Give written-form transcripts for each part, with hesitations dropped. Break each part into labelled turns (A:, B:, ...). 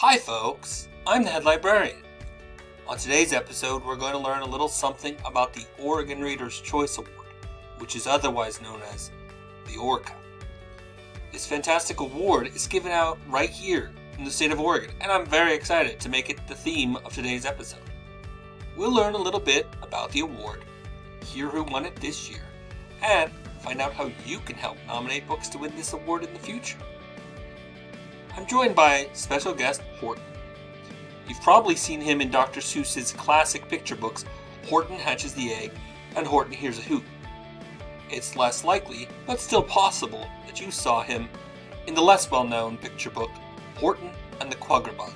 A: Hi folks, I'm the head librarian. On today's episode, we're going to learn a little something about the Oregon Reader's Choice Award, which is otherwise known as the ORCA. This fantastic award is given out right here in the state of Oregon, and I'm very excited to make it the theme of today's episode. We'll learn a little bit about the award, hear who won it this year, and find out how you can help nominate books to win this award in the future. I'm joined by special guest Horton. You've probably seen him in Dr. Seuss's classic picture books, Horton Hatches the Egg and Horton Hears a Hoot. It's less likely, but still possible, that you saw him in the less well-known picture book, Horton and the Quagga Bug.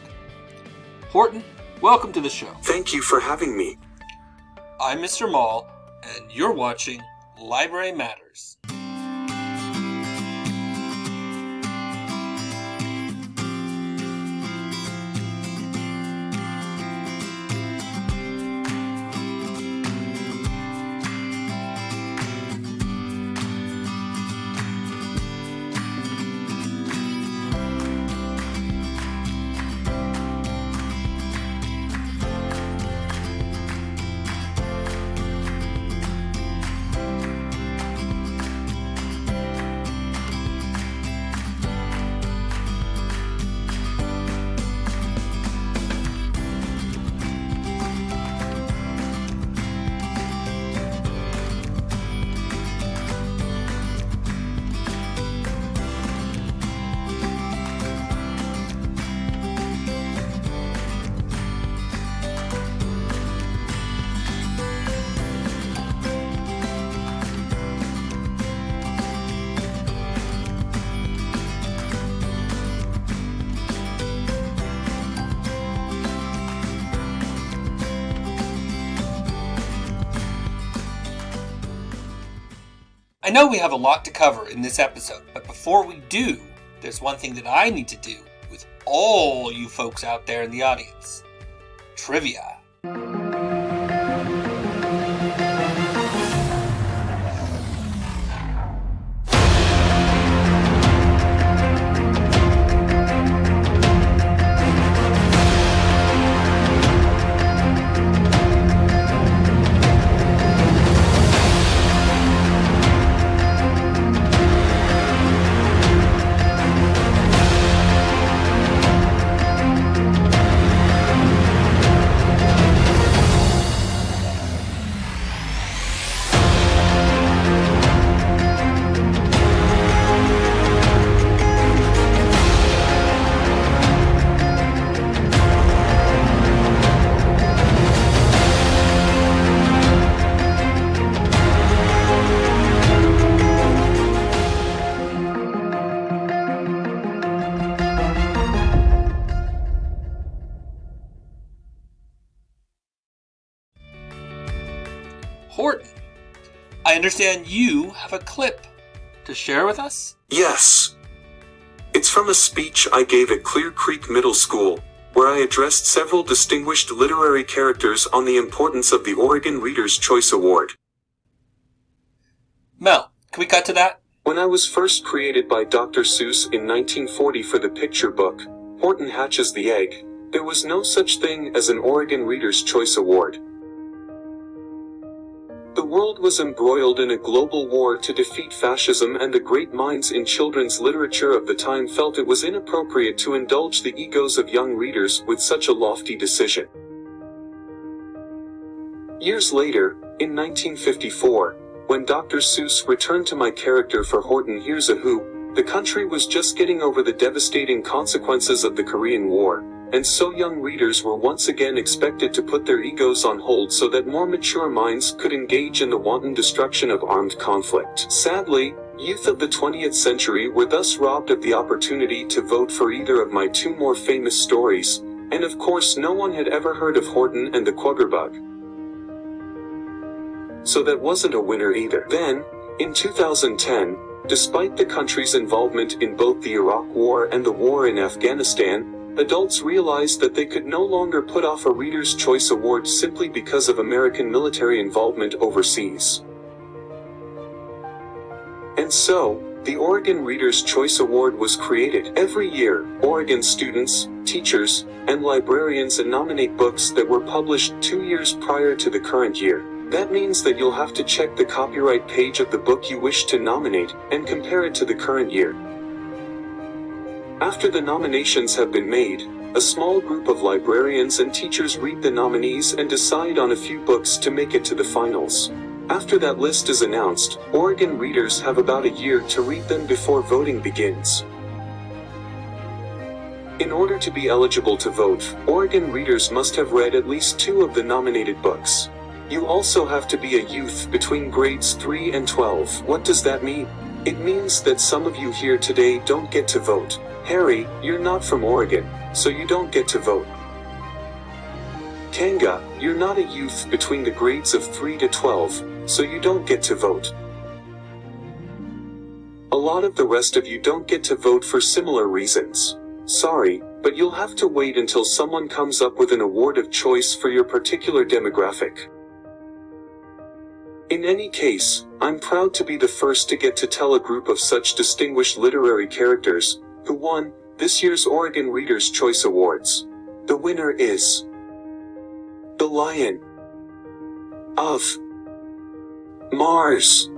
A: Horton, welcome to the show.
B: Thank you for having me.
A: I'm Mr. Maul, and you're watching Library Matters. I know we have a lot to cover in this episode, but before we do, there's one thing that I need to do with all you folks out there in the audience. Trivia. Horton, I understand you have a clip to share with us?
B: Yes. It's from a speech I gave at Clear Creek Middle School, where I addressed several distinguished literary characters on the importance of the Oregon Reader's Choice Award.
A: Mel, can we cut to that?
B: When I was first created by Dr. Seuss in 1940 for the picture book, Horton Hatches the Egg, there was no such thing as an Oregon Reader's Choice Award. The world was embroiled in a global war to defeat fascism, and the great minds in children's literature of the time felt it was inappropriate to indulge the egos of young readers with such a lofty decision. Years later, in 1954, when Dr. Seuss returned to my character for Horton Hears a Hoot, the country was just getting over the devastating consequences of the Korean War, and so young readers were once again expected to put their egos on hold so that more mature minds could engage in the wanton destruction of armed conflict. Sadly, youth of the 20th century were thus robbed of the opportunity to vote for either of my two more famous stories, and of course no one had ever heard of Horton and the Quagga Bug. So that wasn't a winner either. Then, in 2010, despite the country's involvement in both the Iraq War and the war in Afghanistan, adults realized that they could no longer put off a Reader's Choice Award simply because of American military involvement overseas. And so, The Oregon Reader's Choice Award was created. Every year, Oregon students, teachers, and librarians nominate books that were published 2 years prior to the current year. That means that you'll have to check the copyright page of the book you wish to nominate, and compare it to the current year. After the nominations have been made, a small group of librarians and teachers read the nominees and decide on a few books to make it to the finals. After that list is announced, Oregon readers have about a year to read them before voting begins. In order to be eligible to vote, Oregon readers must have read at least 2 of the nominated books. You also have to be a youth between grades 3 and 12. What does that mean? It means that some of you here today don't get to vote. Harry, you're not from Oregon, so you don't get to vote. Kanga, you're not a youth between the grades of 3 to 12, so you don't get to vote. A lot of the rest of you don't get to vote for similar reasons. Sorry, but you'll have to wait until someone comes up with an award of choice for your particular demographic. In any case, I'm proud to be the first to get to tell a group of such distinguished literary characters who won this year's Oregon Reader's Choice Awards. The winner is The Lion of Mars.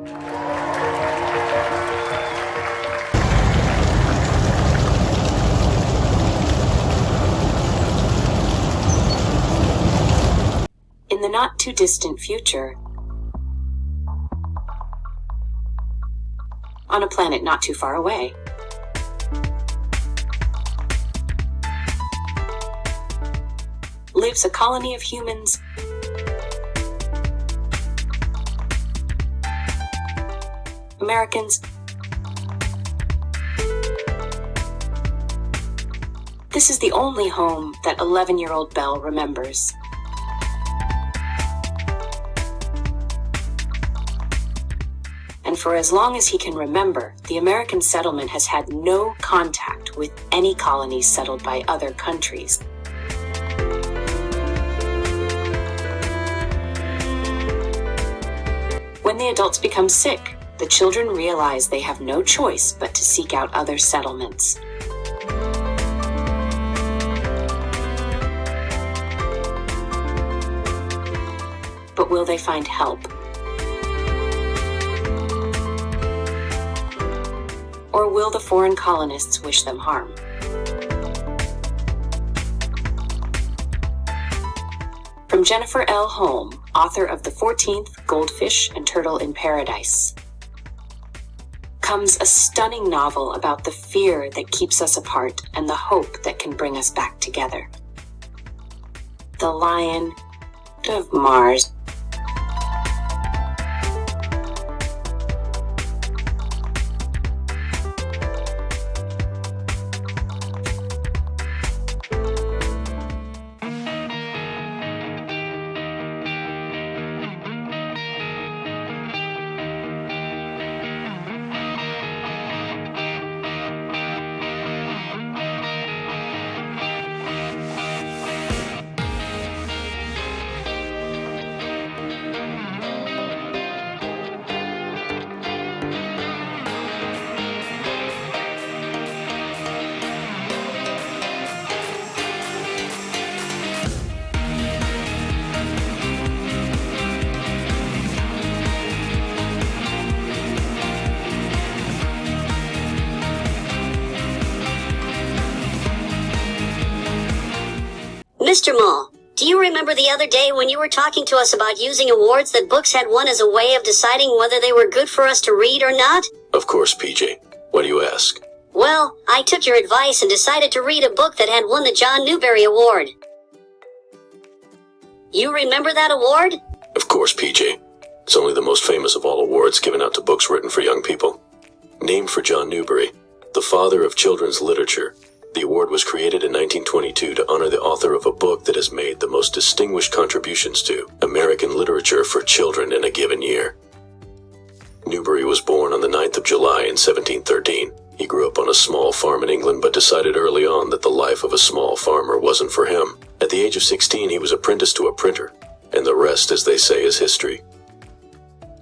C: In the not-too-distant future, on a planet not too far away, lives a colony of humans Americans. This is the only home that 11-year-old Belle remembers. And for as long as he can remember, the American settlement has had no contact with any colonies settled by other countries. When the adults become sick, the children realize they have no choice but to seek out other settlements. But will they find help? Or will the foreign colonists wish them harm? From Jennifer L. Holm, author of The 14th Goldfish and Turtle in Paradise, comes a stunning novel about the fear that keeps us apart and the hope that can bring us back together. The Lion of Mars.
D: Mr. Mall, do you remember the other day when you were talking to us about using awards that books had won as a way of deciding whether they were good for us to read or not?
E: Of course, PJ. Why do you ask?
D: Well, I took your advice and decided to read a book that had won the John Newbery Award. You remember that award?
E: Of course, PJ. It's only the most famous of all awards given out to books written for young people. Named for John Newbery, the father of children's literature, the award was created in 1922 to honor the author of a book that has made the most distinguished contributions to American literature for children in a given year. Newbery was born on the 9th of July in 1713. He grew up on a small farm in England but decided early on that the life of a small farmer wasn't for him. At the age of 16, he was apprenticed to a printer, and the rest, as they say, is history.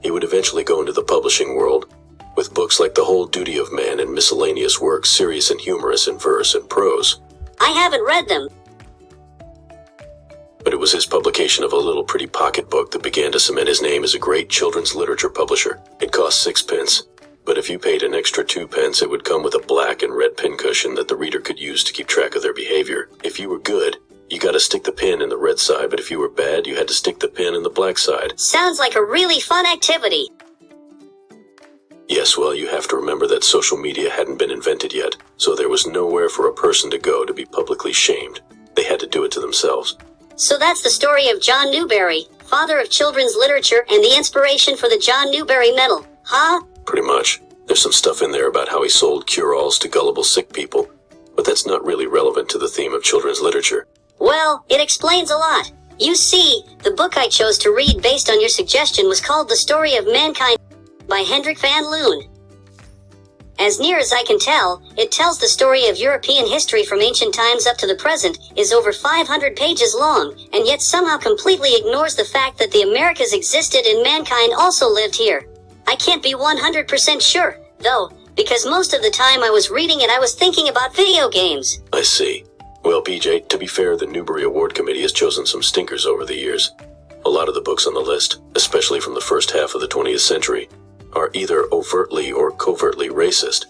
E: He would eventually go into the publishing world, with books like The Whole Duty of Man and miscellaneous works serious and humorous in verse and prose.
D: I haven't read them.
E: But it was his publication of a little pretty pocketbook that began to cement his name as a great children's literature publisher. It cost 6 pence, but if you paid an extra 2 pence, it would come with a black and red pincushion that the reader could use to keep track of their behavior. If you were good, you got to stick the pin in the red side, but if you were bad, you had to stick the pin in the black side.
D: Sounds like a really fun activity.
E: Yes, well, you have to remember that social media hadn't been invented yet, so there was nowhere for a person to go to be publicly shamed. They had to do it to themselves.
D: So that's the story of John Newbery, father of children's literature and the inspiration for the John Newbery Medal, huh?
E: Pretty much. There's some stuff in there about how he sold cure-alls to gullible sick people, but that's not really relevant to the theme of children's literature.
D: Well, it explains a lot. You see, the book I chose to read based on your suggestion was called The Story of Mankind by Hendrik van Loon. As near as I can tell, it tells the story of European history from ancient times up to the present, is over 500 pages long, and yet somehow completely ignores the fact that the Americas existed and mankind also lived here. I can't be 100% sure, though, because most of the time I was reading it I was thinking about video games.
E: I see. Well, PJ, to be fair, the Newbery Award Committee has chosen some stinkers over the years. A lot of the books on the list, especially from the first half of the 20th century, are either overtly or covertly racist,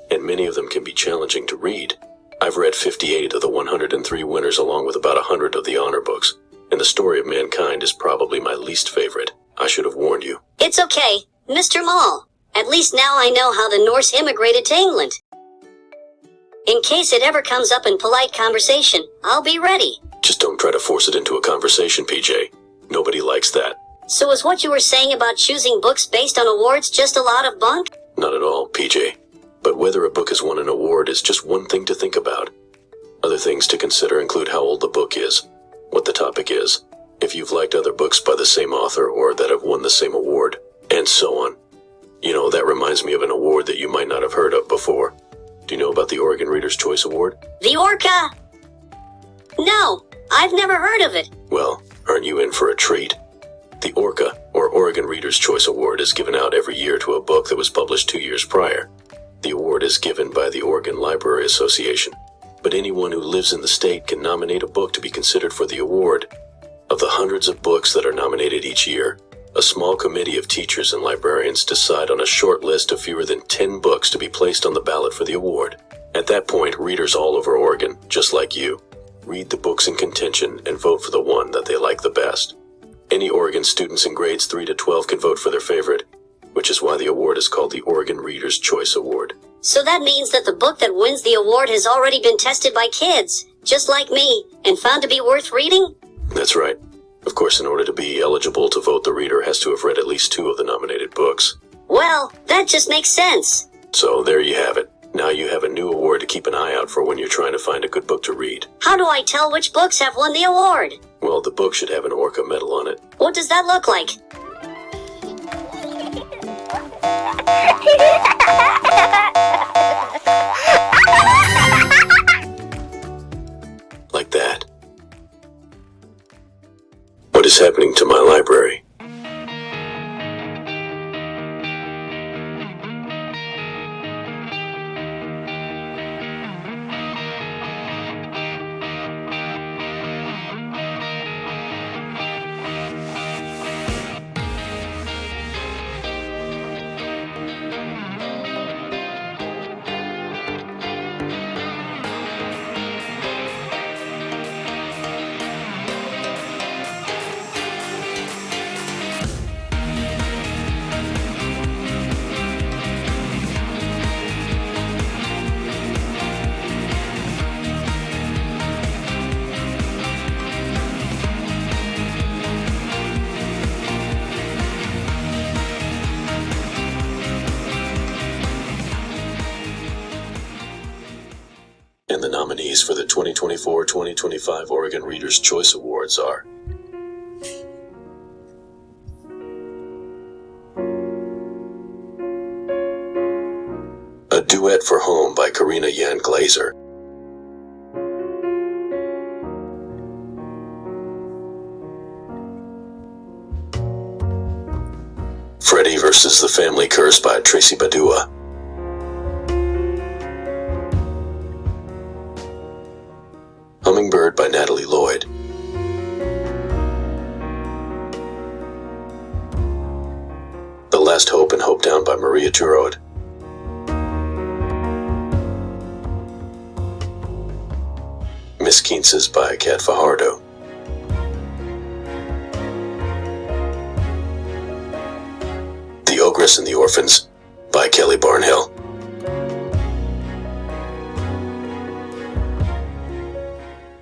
E: and many of them can be challenging to read. I've read 58 of the 103 winners along with about 100 of the honor books, and The Story of Mankind is probably my least favorite. I should have warned you.
D: It's okay, Mr. Mall. At least now I know how the Norse immigrated to England. In case it ever comes up in polite conversation, I'll be ready.
E: Just don't try to force it into a conversation, PJ. Nobody likes that.
D: So is what you were saying about choosing books based on awards just a lot of bunk?
E: Not at all, PJ. But whether a book has won an award is just one thing to think about. Other things to consider include how old the book is, what the topic is, if you've liked other books by the same author or that have won the same award, and so on. You know, that reminds me of an award that you might not have heard of before. Do you know about the Oregon Reader's Choice Award?
D: The Orca? No, I've never heard of it.
E: Well, aren't you in for a treat? The ORCA, or Oregon Reader's Choice Award, is given out every year to a book that was published 2 years prior. The award is given by the Oregon Library Association, but anyone who lives in the state can nominate a book to be considered for the award. Of the hundreds of books that are nominated each year, a small committee of teachers and librarians decide on a short list of fewer than 10 books to be placed on the ballot for the award. At that point, readers all over Oregon, just like you, read the books in contention and vote for the one that they like the best. Any Oregon students in grades 3 to 12 can vote for their favorite, which is why the award is called the Oregon Reader's Choice Award.
D: So that means that the book that wins the award has already been tested by kids, just like me, and found to be worth reading?
E: That's right. Of course, in order to be eligible to vote, the reader has to have read at least 2 of the nominated books.
D: Well, that just makes sense.
E: So there you have it. Now you have a new award to keep an eye out for when you're trying to find a good book to read.
D: How do I tell which books have won the award?
E: Well, the book should have an ORCA medal on it.
D: What does that look like?
E: Like that. What is happening to my library? And the nominees for the 2024-2025 Oregon Reader's Choice Awards are A Duet for Home by Karina Yan Glazer, Freddy vs. the Family Curse by Tracy Badua. Hummingbird by Natalie Lloyd. The Last Hope and Hope Down by Maria Jurod. Miss Quinces by Kat Fajardo. The Ogress and the Orphans by Kelly Barnhill.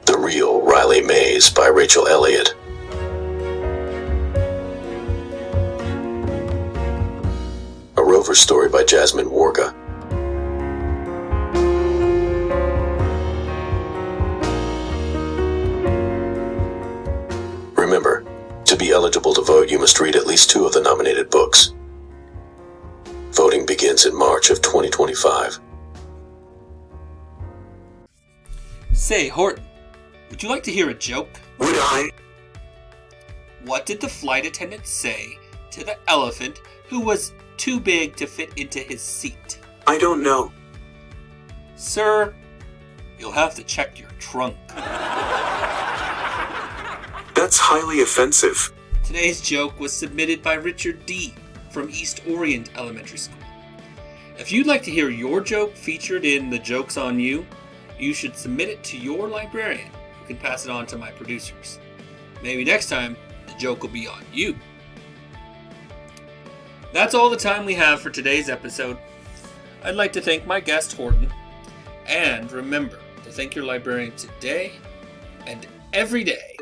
E: The Real Riley Mays by Rachel Elliott. A Rover Story by Jasmine Warga. Remember, to be eligible to vote, you must read at least 2 of the nominated books. Voting begins in March of 2025.
A: Say, Horton, would you like to hear a joke?
B: Would I?
A: What did the flight attendant say to the elephant who was too big to fit into his seat?
B: I don't know.
A: Sir, you'll have to check your trunk.
B: That's highly offensive.
A: Today's joke was submitted by Richard D. from East Orient Elementary School. If you'd like to hear your joke featured in The Joke's on You, you should submit it to your librarian, who can pass it on to my producers. Maybe next time, the joke will be on you. That's all the time we have for today's episode. I'd like to thank my guest, Horton, and remember to thank your librarian today and every day.